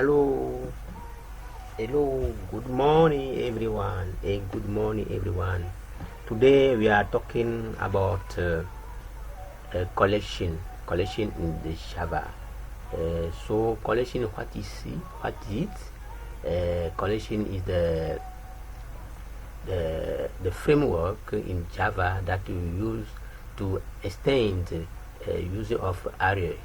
Hello, good morning everyone. Good morning everyone. Today we are talking about collection in the Java. So collection, what is it? Collection is the framework in Java that we use to extend use of arrays.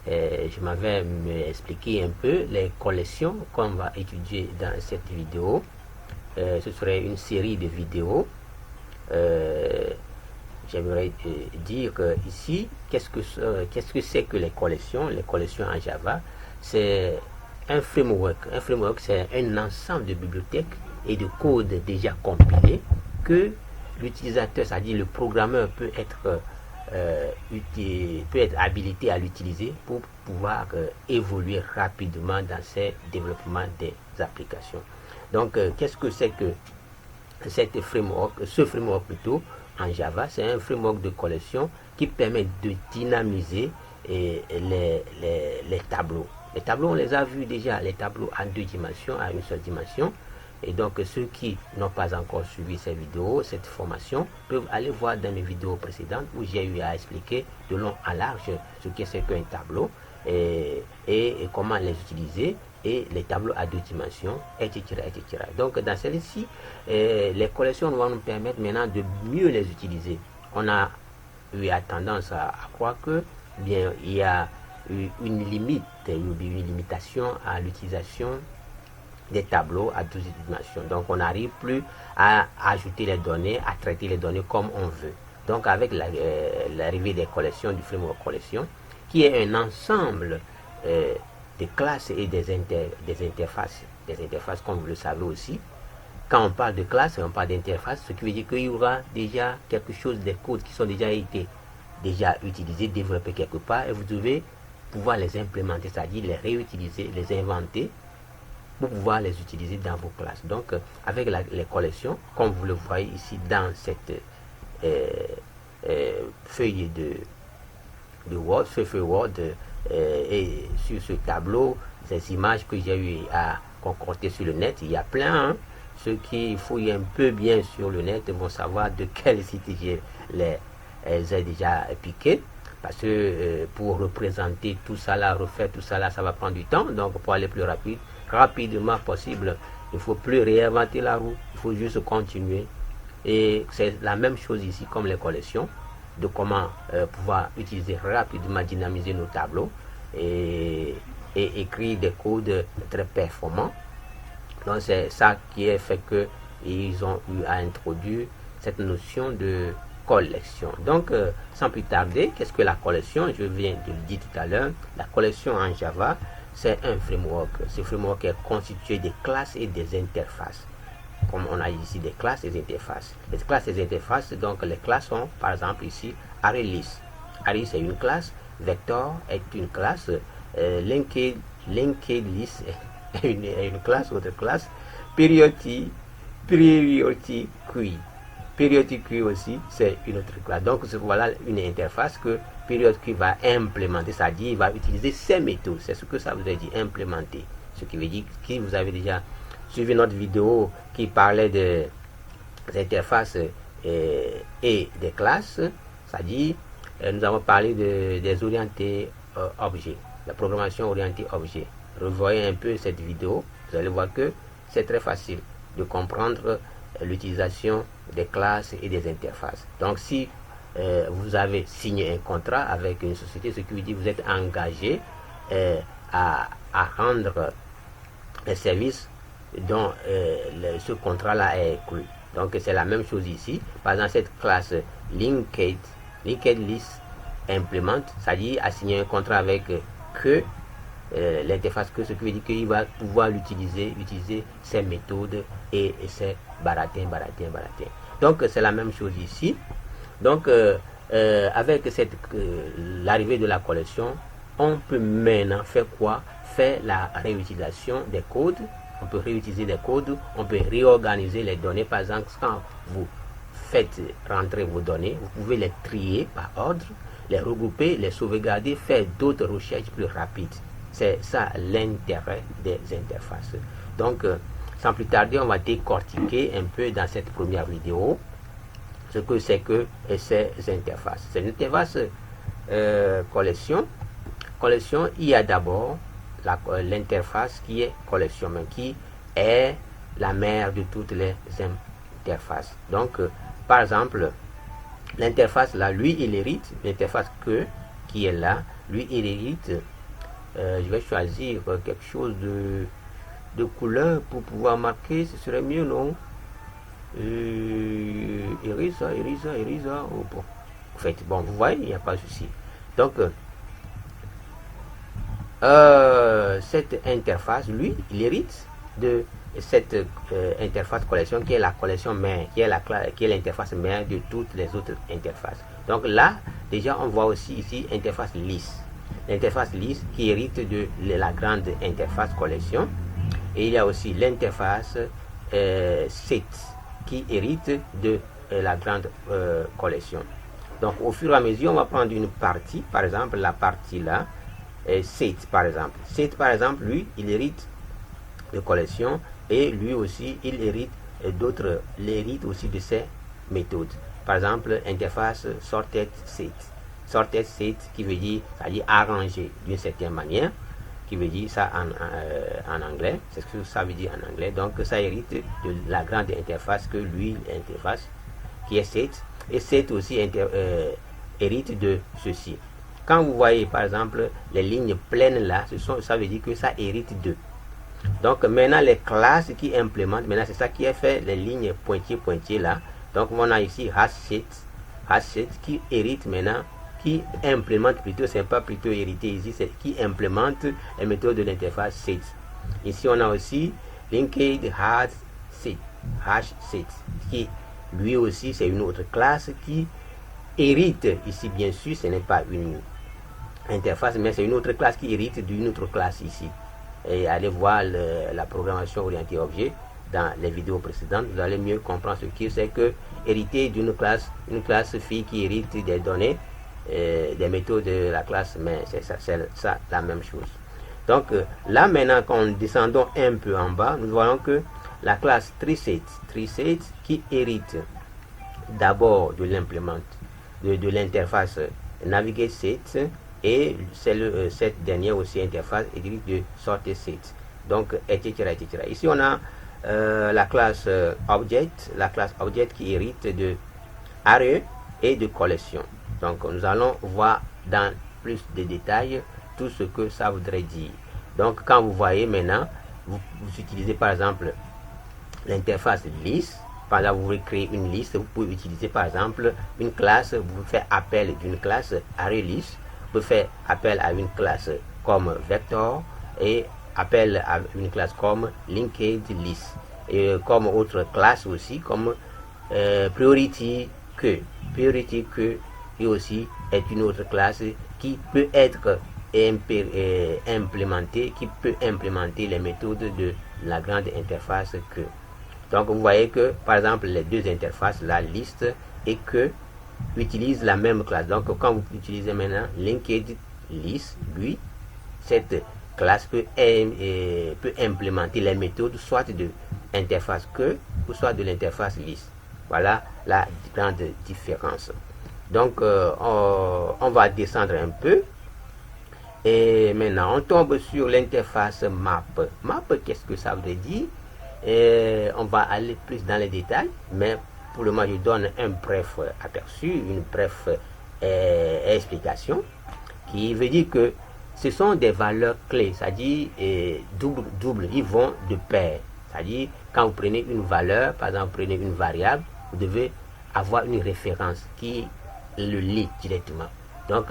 Je m'avais expliqué un peu les collections qu'on va étudier dans cette vidéo. Ce serait une série de vidéos. J'aimerais dire ici qu'est-ce que c'est que les collections. Les collections en Java, c'est un framework. Un framework, c'est un ensemble de bibliothèques et de codes déjà compilés que l'utilisateur, c'est-à-dire le programmeur, peut être habilité à l'utiliser pour pouvoir évoluer rapidement dans ses développements des applications. Donc, qu'est-ce que c'est que ce framework plutôt en Java? C'est un framework de collection qui permet de dynamiser les tableaux. Les tableaux, on les a vus déjà, les tableaux en 2 dimensions, à une seule dimension. Et donc, ceux qui n'ont pas encore suivi ces vidéos, cette formation, peuvent aller voir dans mes vidéos précédentes où j'ai eu à expliquer de long en large ce que c'est qu'un tableau et comment les utiliser, et les tableaux à 2 dimensions, etc. Donc, dans celle-ci, les collections vont nous permettre maintenant de mieux les utiliser. On a eu tendance à croire que, bien, il y a une limitation à l'utilisation des tableaux à 12 dimensions. Donc, on n'arrive plus à ajouter les données, à traiter les données comme on veut. Donc, avec l'arrivée des collections, du framework collection, qui est un ensemble des classes et des interfaces. Des interfaces, comme vous le savez aussi. Quand on parle de classe, on parle d'interface, ce qui veut dire qu'il y aura déjà quelque chose, des codes qui sont déjà utilisés, développés quelque part, et vous devez pouvoir les implémenter, c'est-à-dire les réutiliser, les inventer, pour pouvoir les utiliser dans vos classes. Donc, avec les collections, comme vous le voyez ici dans cette feuille de Word, et sur ce tableau, ces images que j'ai eu à concocter sur le net, il y a plein. Hein. Ceux qui fouillent un peu bien sur le net vont savoir de quel site j'ai déjà piqué. Parce que pour représenter tout ça là, refaire tout ça là, ça va prendre du temps. Donc, pour aller plus rapidement possible, il ne faut plus réinventer la roue, il faut juste continuer. Et c'est la même chose ici comme les collections, de comment pouvoir utiliser rapidement, dynamiser nos tableaux et écrire des codes très performants. Donc, c'est ça qui est fait que ils ont eu à introduire cette notion de collection. Donc, sans plus tarder, qu'est-ce que la collection? Je viens de le dire tout à l'heure. La collection en Java, c'est un framework. Ce framework est constitué des classes et des interfaces. Comme on a ici des classes et des interfaces. Les classes et des interfaces, donc les classes sont, par exemple ici, ArrayList. Array, c'est une classe. Vector est une classe. Linked List est une classe, autre classe. Periodic Queue. Periodic Queue aussi, c'est une autre classe. Donc, voilà une interface que Periodic Queue va implémenter, c'est-à-dire il va utiliser ces méthodes. C'est ce que ça vous a dit, implémenter. Ce qui veut dire que vous avez déjà suivi notre vidéo qui parlait des interfaces et des classes, c'est-à-dire nous avons parlé des orientés objets, la programmation orientée objet. Revoyez un peu cette vidéo, vous allez voir que c'est très facile de comprendre l'utilisation des classes et des interfaces. Donc, si vous avez signé un contrat avec une société, ce qui veut dire que vous êtes engagé à rendre les services dont ce contrat-là est inclus. Donc, c'est la même chose ici. Par exemple, cette classe Linked List implémente, c'est-à-dire a signé un contrat avec que l'interface, que ce qui veut dire qu'il va pouvoir utiliser ces méthodes et ces baratins. Donc, c'est la même chose ici. Donc, avec l'arrivée de la collection, on peut maintenant faire quoi? Faire la réutilisation des codes. On peut réutiliser des codes, on peut réorganiser les données. Par exemple, quand vous faites rentrer vos données, vous pouvez les trier par ordre, les regrouper, les sauvegarder, faire d'autres recherches plus rapides. C'est ça l'intérêt des interfaces. Donc, sans plus tarder, on va décortiquer un peu dans cette première vidéo ce que c'est que ces interfaces. C'est une interface collection. Collection, il y a d'abord l'interface qui est collection, mais qui est la mère de toutes les interfaces. Donc, par exemple, l'interface là, lui, il hérite, l'interface que qui est là, lui, il hérite, je vais choisir quelque chose de couleur pour pouvoir marquer, ce serait mieux, non? Erisa, oh, bon. En fait, bon, vous voyez, il n'y a pas de souci. Donc, cette interface, lui, il hérite de cette interface collection qui est la collection mère, qui est l'interface mère de toutes les autres interfaces. Donc là, déjà, on voit aussi ici interface lisse. L'interface lisse qui hérite de la grande interface collection. Et il y a aussi l'interface set qui hérite de la grande collection. Donc au fur et à mesure, on va prendre une partie, par exemple la partie là, set par exemple. Set par exemple, lui, il hérite de collection et lui aussi, il hérite d'autres, il hérite aussi de ces méthodes. Par exemple, interface sorted set. Sorted set qui veut dire, c'est-à-dire arranger d'une certaine manière, qui veut dire ça en anglais, c'est ce que ça veut dire en anglais. Donc ça hérite de la grande interface que lui, l'interface qui est set, et set aussi hérite de ceci. Quand vous voyez par exemple les lignes pleines là, ça veut dire que ça hérite de. Donc maintenant les classes qui implémentent, maintenant c'est ça qui est fait, les lignes pointillées là. Donc on a ici hash set qui hérite maintenant, qui implémente plutôt, c'est pas plutôt hérité ici, c'est qui implémente les méthodes de l'interface set. Ici on a aussi linked hash set qui lui aussi c'est une autre classe qui hérite. Ici bien sûr ce n'est pas une interface, mais c'est une autre classe qui hérite d'une autre classe ici. Et allez voir la programmation orientée objet dans les vidéos précédentes, vous allez mieux comprendre ce qui c'est que hériter d'une classe, une classe fille qui hérite des données, des méthodes de la classe, mais c'est ça la même chose. Donc là maintenant, quand nous descendons un peu en bas, nous voyons que la classe treeset qui hérite d'abord de l'implément de l'interface navigate set, et cette dernière aussi interface hérite de sorted set, donc etc. Ici on a la classe object qui hérite de array et de collection. Donc nous allons voir dans plus de détails tout ce que ça voudrait dire. Donc quand vous voyez maintenant, vous utilisez par exemple l'interface liste. Par exemple, vous voulez créer une liste, vous pouvez utiliser par exemple une classe, vous faites appel d'une classe array list, vous faites appel à une classe comme vector et appel à une classe comme linked list, et comme autre classe aussi comme priority queue et aussi est une autre classe qui peut être implémentée, qui peut implémenter les méthodes de la grande interface queue. Donc vous voyez que par exemple les deux interfaces, la liste et que utilisent la même classe. Donc quand vous utilisez maintenant linked list, lui, cette classe peut implémenter les méthodes soit de interface que ou soit de l'interface list. Voilà la grande différence. Donc on va descendre un peu et maintenant on tombe sur l'interface map. Map, qu'est-ce que ça veut dire? Et on va aller plus dans les détails, mais pour le moment je donne un bref aperçu, une bref explication qui veut dire que ce sont des valeurs clés, c'est-à-dire double, ils vont de pair. C'est-à-dire quand vous prenez une valeur, par exemple vous prenez une variable, vous devez avoir une référence qui le lie directement. Donc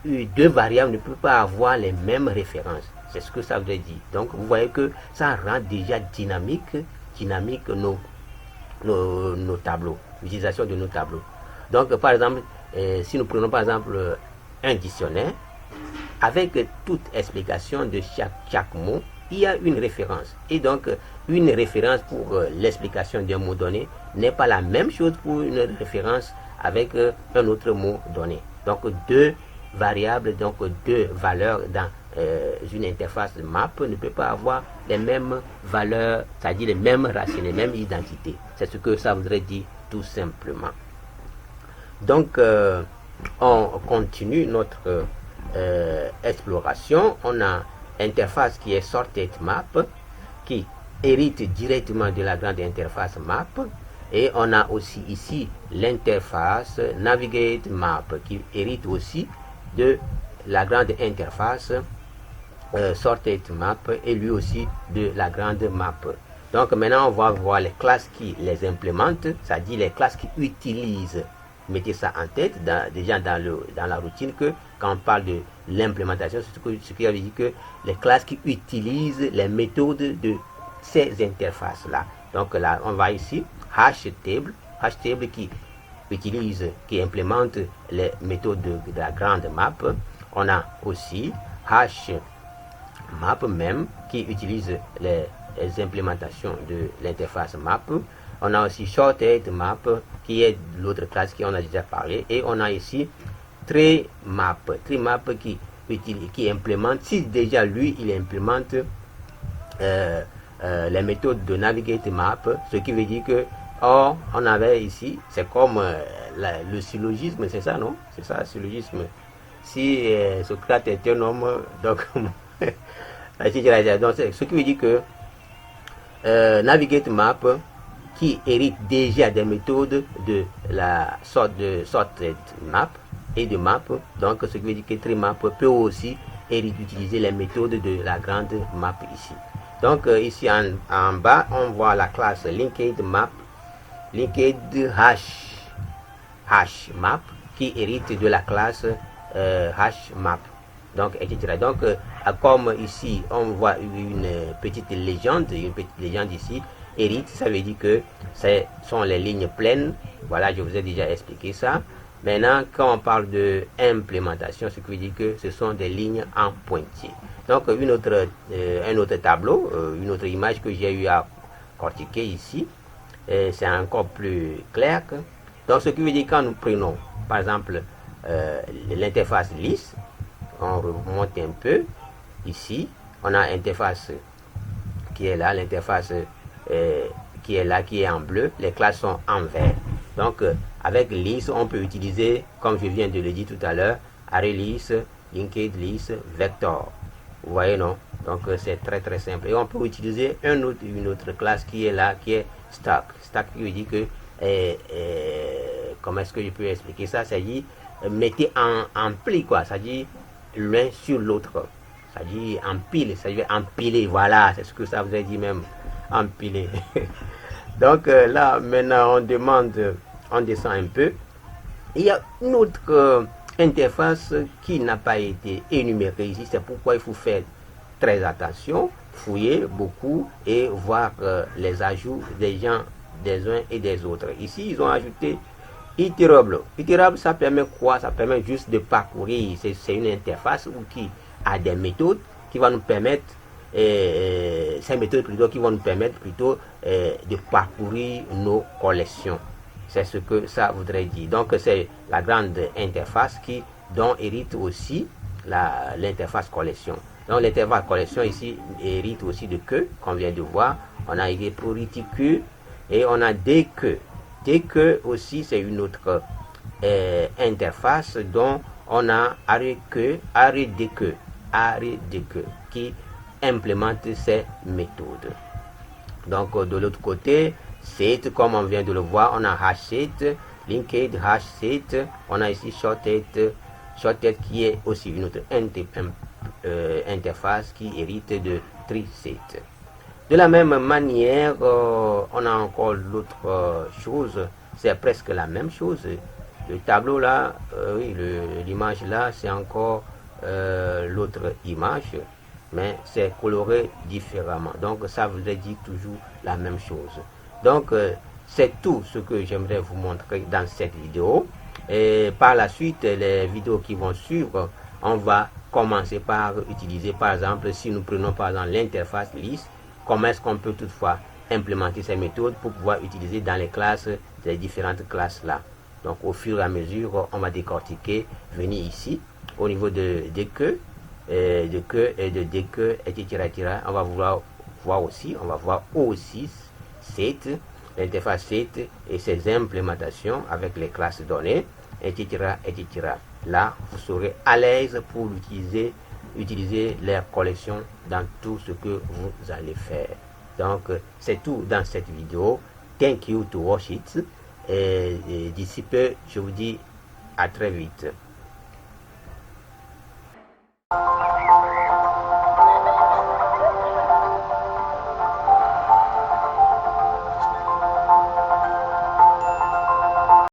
deux variables ne peuvent pas avoir les mêmes références. C'est ce que ça veut dire. Donc vous voyez que ça rend déjà dynamique nos tableaux, l'utilisation de nos tableaux. Donc par exemple, si nous prenons par exemple un dictionnaire, avec toute explication de chaque mot, il y a une référence. Et donc une référence pour l'explication d'un mot donné n'est pas la même chose pour une référence avec un autre mot donné. Donc deux variables, donc deux valeurs dans une interface de map ne peut pas avoir les mêmes valeurs, c'est-à-dire les mêmes racines, les mêmes identités. C'est ce que ça voudrait dire tout simplement. Donc, on continue notre exploration. On a interface qui est sorted map, qui hérite directement de la grande interface map. Et on a aussi ici l'interface navigate map, qui hérite aussi de la grande interface sorted map et lui aussi de la grande map. Donc maintenant on va voir les classes qui les implémentent, c'est-à-dire les classes qui utilisent. Mettez ça en tête déjà dans la routine, que quand on parle de l'implémentation, ce qui veut dire que les classes qui utilisent les méthodes de ces interfaces là. Donc là on va ici hashtable qui implémente les méthodes de la grande map. On a aussi hashmap même qui utilise les implémentations de l'interface map. On a aussi shorted map qui est l'autre classe qui on a déjà parlé, et on a ici treemap qui implémente, si déjà lui il implémente les méthodes de navigate map, ce qui veut dire que on avait ici, c'est comme le syllogisme, c'est ça, non? C'est ça, syllogisme. Si Socrate est un homme, donc ce qui veut dire que navigate map qui hérite déjà des méthodes de la sorte de sorted map et de map, donc ce qui veut dire que treemap peut aussi utiliser les méthodes de la grande map ici. Donc ici en bas on voit la classe linked map, linked hashmap qui hérite de la classe hashmap, donc etc. Donc comme ici on voit une petite légende ici, hérite, ça veut dire que ce sont les lignes pleines. Voilà, je vous ai déjà expliqué ça. Maintenant, quand on parle de implémentation, ce qui veut dire que ce sont des lignes en pointillé. Donc un autre tableau, une autre image que j'ai eu à cortiquer ici, c'est encore plus clair. Donc ce qui veut dire, quand nous prenons par exemple l'interface lisse, on remonte un peu ici, on a l'interface qui est là, l'interface qui est là, qui est en bleu, les classes sont en vert. Donc avec lisse on peut utiliser, comme je viens de le dire tout à l'heure, array list, linked list, vector. Vous voyez, non? Donc c'est très simple. Et on peut utiliser une autre classe qui est là, qui est stack. Stack qui veut dire que comment est-ce que je peux expliquer ça? C'est-à-dire mettez en pli, quoi. C'est-à-dire l'un sur l'autre. C'est-à-dire empile, c'est-à-dire empiler. Voilà, c'est ce que ça vous a dit même. Empiler. Donc là maintenant on descend un peu. Il y a une autre interface qui n'a pas été énumérée ici, c'est pourquoi il faut faire très attention, fouiller beaucoup et voir les ajouts des uns et des autres. Ici ils ont ajouté itérable. Itérable, ça permet quoi? Ça permet juste de parcourir. C'est une interface qui a des méthodes qui vont nous permettre ces méthodes plutôt qui vont nous permettre plutôt de parcourir nos collections. C'est ce que ça voudrait dire. Donc c'est la grande interface dont hérite aussi l'interface collection. Donc l'interface collection ici hérite aussi de que, qu'on vient de voir. On a priority que et on a dque. Dque aussi c'est une autre interface dont on a array dque qui implémente ces méthodes. Donc de l'autre côté, set, comme on vient de le voir, on a hashset, linked hashset, on a ici shorted qui est aussi une autre interface qui hérite de treeset. De la même manière, on a encore l'autre chose, c'est presque la même chose. Le tableau là, oui, l'image là, c'est encore l'autre image, mais c'est coloré différemment. Donc ça voudrait dire toujours la même chose. Donc c'est tout ce que j'aimerais vous montrer dans cette vidéo. Et par la suite, les vidéos qui vont suivre, on va commencer par utiliser, par exemple, si nous prenons par exemple l'interface liste, comment est-ce qu'on peut toutefois implémenter ces méthodes pour pouvoir utiliser dans les classes, les différentes classes là. Donc au fur et à mesure, on va décortiquer, venir ici, au niveau de que, et de que, etc. On va voir aussi, on va voir aussi set, l'interface set et ses implémentations avec les classes données, etc. Là, vous serez à l'aise pour utiliser les collections dans tout ce que vous allez faire. Donc, c'est tout dans cette vidéo. Thank you to watch it. Et d'ici peu, je vous dis à très vite.